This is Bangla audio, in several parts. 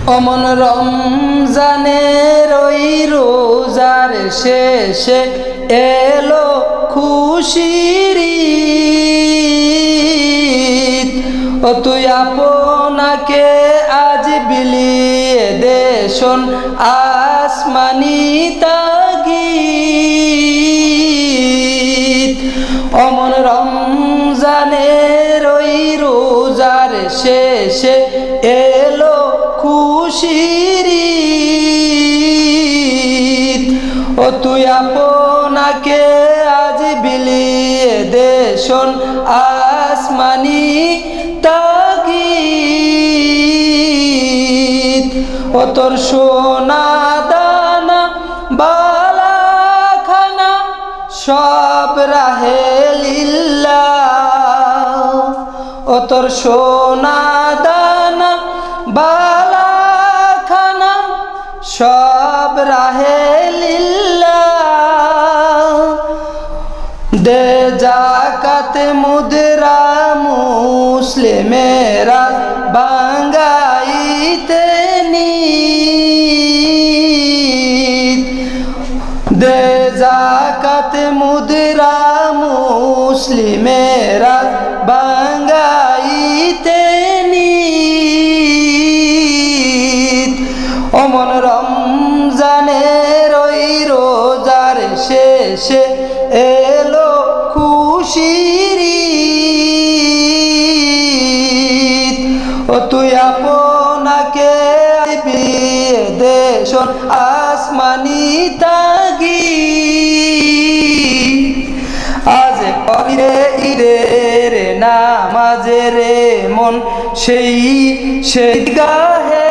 অমন রমজানের ওই রোজার শেষে এলো খুশির ঈদ। ও তুই আপনাকে আজ বিলিয়ে দে শোন আসমানি তাগিদ। অমন রমজানের ওই রোজার শেষে এলো খুশির ঈদ। ও তুই আপনাকে আজ বিলিয়ে দে শোন আসমানি তাগিদ। ও তোর সোনা দানা বালা খানা সব রাহে লিল্লাহ। ও তোর সোনা দানা বালা খানা সব রাহে লিল্লাহ। দে যাকাত মুদ্রা মুসলিমেরা বাঙ্গাইতে নিত। দে যাকাত মুদ্রা মুসলিমেরা বাঙ্গাইতে নিত। অমন রমজানের ওই রোজার শেষে এলো খুশির ঈদ। ও তুই আপনাকে বিলিয়ে দে শোন আসমানি তাগিদ। আজ পড়িরে ঈদের নামাজের মন সেই গাহে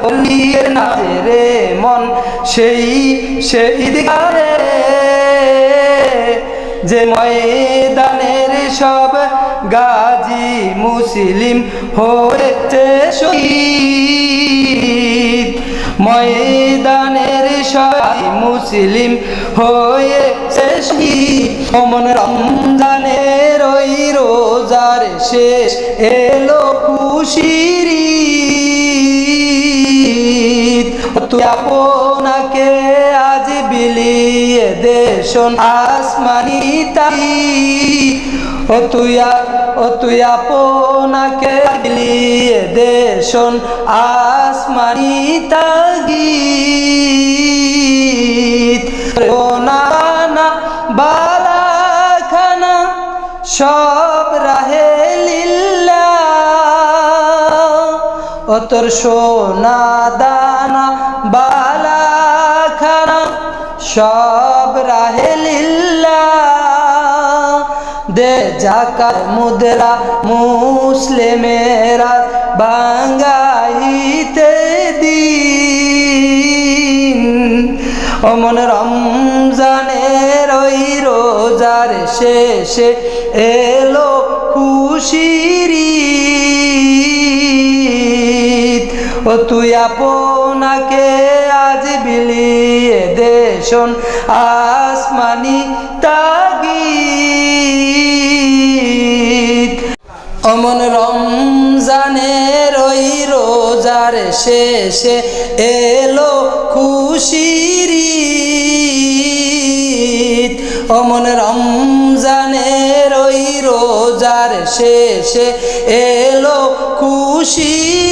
বলিয়ে নাচেরে মন সেই গাহে। যে ময়দানের সব গাজী মুসলিম হয়েছে শহীদ। ময়দানের সব মুসলিম হয়েছে শহীদ। অমন রমজানের ওই রোজার শেষ এলো খুশির ঈদ। তুই আপনাকে আজ বিলিয়ে দে শোন আসমানি তাগিদ। ও তুই আপনাকে বিলিয়ে দে শোন আসমানি তাগিদ। সোনা বালা খানা সব রাহে লিল্লাহ। ও তোর সোনা দানা বালা খানা সব রাহে লিল্লাহ। দে যাকাত মুদ্রা মুসলিমেরা বাঙ্গাইতে দিন। অমন রমজানের ওই রোজার শেষে এলো খুশির ঈদ। ও তুই আপনাকে আজ বিলিয়ে দে শোন আসমানি তাগিদ। অমন রমজানের ওই রোজার শেষে এলো খুশির ঈদ। অমন রমজানের ওই রোজার শেষে এলো খুশির